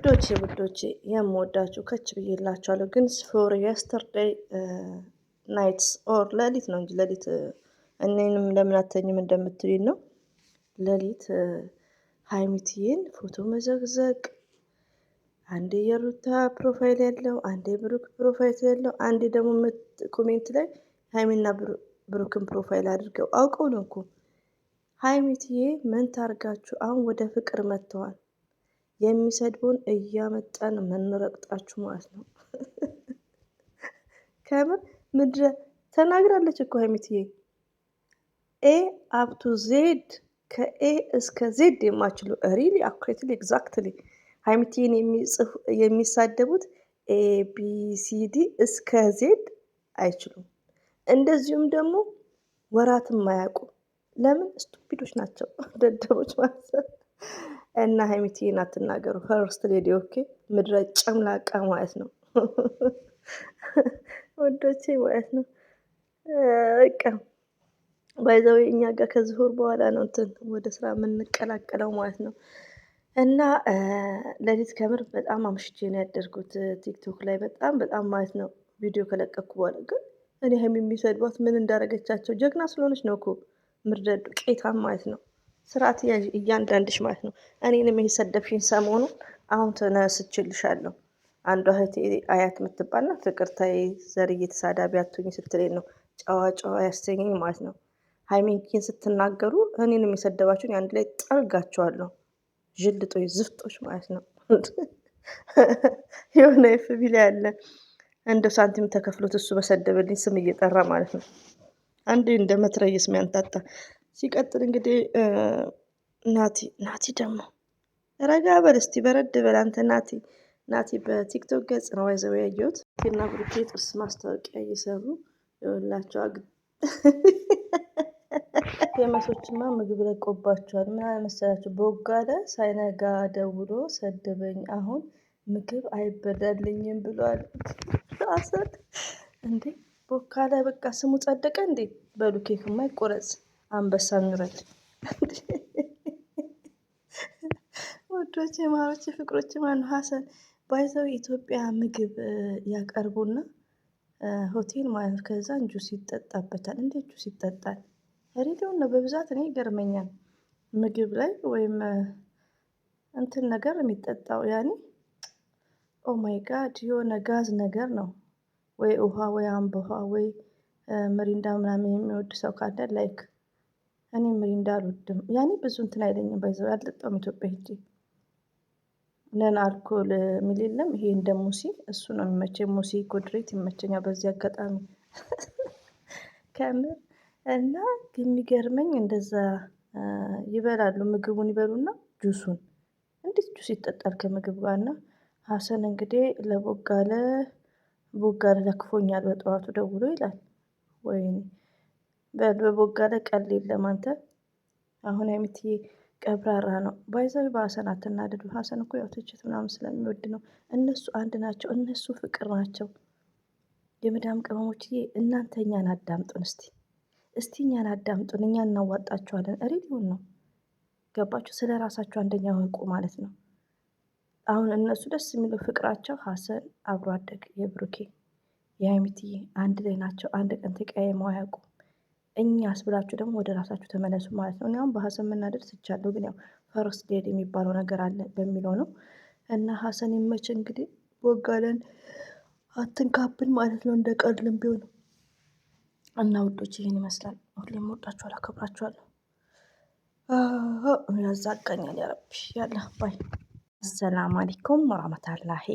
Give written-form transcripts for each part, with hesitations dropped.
ውዶቼ የምወዳችሁ ከች ብዬላችኋለሁ። ግን ፎር የስተርዴይ ናይትስ ኦር ሌሊት ነው እንጂ ሌሊት እኔንም ለምን አተኝም እንደምትሉኝ ነው። ሌሊት ሀይሚትዬን ፎቶ መዘግዘቅ፣ አንዴ የሩታ ፕሮፋይል ያለው፣ አንዴ ብሩክ ፕሮፋይል ያለው፣ አንዴ ደግሞ ኮሜንት ላይ ሀይሚና ብሩክን ፕሮፋይል አድርገው አውቀው ነው እኮ። ሀይሚትዬ ምን ታርጋችሁ አሁን ወደ ፍቅር መጥተዋል። የሚሰድቡን እያመጣን ምንረግጣችሁ ማለት ነው። ከምር ምድረ ተናግራለች እኮ ሀይሚትዬ ኤ አፕቱ ዜድ ከኤ እስከ ዜድ የማችሉ ሪሊ አኩሬትሊ ኤግዛክትሊ ሀይሚትዬን የሚሳደቡት ኤቢሲዲ እስከ ዜድ አይችሉም። እንደዚሁም ደግሞ ወራትም አያውቁ። ለምን ስቱፒዶች ናቸው፣ ደደቦች ማለት ነው። እና ሀይሚትዬን አትናገሩ። ፈርስት ሌዲ ኦኬ። ምድረ ጨምላቃ ማለት ነው ወዶቼ ማለት ነው። በቃ ባይዘው እኛ ጋር ከዝሁር በኋላ ነው እንትን ወደ ስራ የምንቀላቀለው ማለት ነው። እና ሌሊት ከምር በጣም አምሽቼ ነው ያደርኩት ቲክቶክ ላይ በጣም ማለት ነው ቪዲዮ ከለቀኩ በኋላ። ግን እኔ ሀይሚ የሚሰድቧት ምን እንዳረገቻቸው ጀግና ስለሆነች ነው እኮ ምርደ ዱቄታም ማለት ነው። ስርዓት እያንዳንድሽ ማለት ነው። እኔንም የሰደብሽኝ ሰሞኑ አሁን ተነስችልሻለሁ። አንዷ እህቴ አያት የምትባል ናት። ፍቅርታዬ ዘርዬ ተሳዳቢ አትሁኝ ስትለኝ ነው ጨዋ ያሰኘኝ ማለት ነው። ሀይሚን ስትናገሩ እኔንም የሰደባችሁኝ አንድ ላይ ጠርጋቸዋለሁ። ዥልጦች ዝፍጦች ማለት ነው። የሆነ ኤፍቢ ላይ ያለ እንደ ሳንቲም ተከፍሎት እሱ በሰደበልኝ ስም እየጠራ ማለት ነው። አንዴ እንደ መትረየስ ሚያንጣጣ። ሲቀጥል እንግዲህ ናቲ ደግሞ ረጋ በል እስቲ፣ በረድ በል አንተ ናቲ በቲክቶክ ገጽ ነው ይዘው ያየሁት እና ብሩኬ ጥርስ ማስታወቂያ እየሰሩ ይኸውላቸው። ፌመሶችማ ምግብ ለቆባቸዋል። ምን አለመሰላቸው ቦጋለ ሳይነጋ ደውሎ ሰደበኝ፣ አሁን ምግብ አይበላልኝም ብሏል። አሰድ እንዴ ቦጋለ በቃ ስሙ ጸደቀ እንዴ? በሉ ኬክማ ይቆረጽ፣ አንበሳ ምረድ። ወዶቼ ማሮቼ ፍቅሮቼ ማነው ሀሰን ባይዘው ኢትዮጵያ ምግብ ያቀርቡና ሆቴል ማለት ከዛን ጁስ ይጠጣበታል። እንዴት ጁስ ይጠጣል? ሬዲዮን ነው በብዛት እኔ ይገርመኛል። ምግብ ላይ ወይም እንትን ነገር የሚጠጣው ያኔ ኦ ማይ ጋድ የሆነ ጋዝ ነገር ነው። ወይ ውሃ ወይ አምቦ ውሃ ወይ ምሪንዳ ምናምን የሚወድ ሰው ካለ ላይክ እኔ ምሪንዳ አልወድም። ያኔ ብዙ እንትን አይለኝም። ባይዘው ያልጠጣውም ኢትዮጵያ ሄጄ ነን አልኮል የሚል የለም። ይሄ እንደ ሙሲ እሱ ነው የሚመቸኝ። ሙሲ ጎድሬት ይመቸኛል በዚህ አጋጣሚ ከምር። እና የሚገርመኝ እንደዛ ይበላሉ። ምግቡን ይበሉና ጁሱን እንዴት ጁስ ይጠጣል ከምግብ ጋር? እና ሀሰን እንግዲህ ለቦጋለ ለክፎኛል በጠዋቱ ደውሎ ይላል። ወይኔ በቦጋለ ቀልድ የለም አንተ። አሁን ሀይሚትዬ ቀብራራ ነው። ባይዘው በሀሰን አትናደዱ። ሀሰን እኮ ያው ትችት ምናምን ስለሚወድ ነው። እነሱ አንድ ናቸው። እነሱ ፍቅር ናቸው። የመዳም ቅመሞችዬ እናንተ እኛን አዳምጡን እስቲ እኛን አዳምጡን። እኛ እናዋጣችኋለን። ሬዲዮን ነው ገባችሁ? ስለ ራሳችሁ አንደኛ ወቁ ማለት ነው። አሁን እነሱ ደስ የሚለው ፍቅራቸው ሀሰን አብሮ አደግ የብሩኬ የሀይሚትዬ አንድ ላይ ናቸው። አንድ ቀን ተቀያይመው አያውቁም። እኛስ ብላችሁ ደግሞ ወደ ራሳችሁ ተመለሱ ማለት ነው። እኔ አሁን በሀሰን መናደድ ትቻለሁ፣ ግን ያው ፈርስት ዴድ የሚባለው ነገር አለ በሚለው ነው። እና ሀሰን ይመች እንግዲህ ቦጋለን አትንካብን ማለት ነው። እንደ ቀልድም ቢሆን እና ውዶች ይህን ይመስላል። ሁሌም ወዳችኋለሁ፣ አከብራችኋለሁ። ያዛጋኛል ያረቢ ያለ ባይ። አሰላሙ አለይኩም ወራህመቱላሂ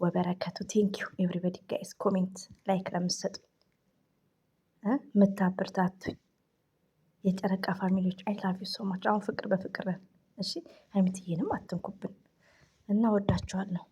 ወበረከቱ። ቴንኪዩ ኤቭሪባዲ ጋይስ ኮሜንት ላይክ ለምትሰጡ ምታበርታቱኝ የጨረቃ ፋሚሊዎች አይ ላቭ ዩ ሶ ማች። አሁን ፍቅር በፍቅር እሺ፣ ሀይሚትዬንም አትንኩብን እና ወዳችኋለሁ።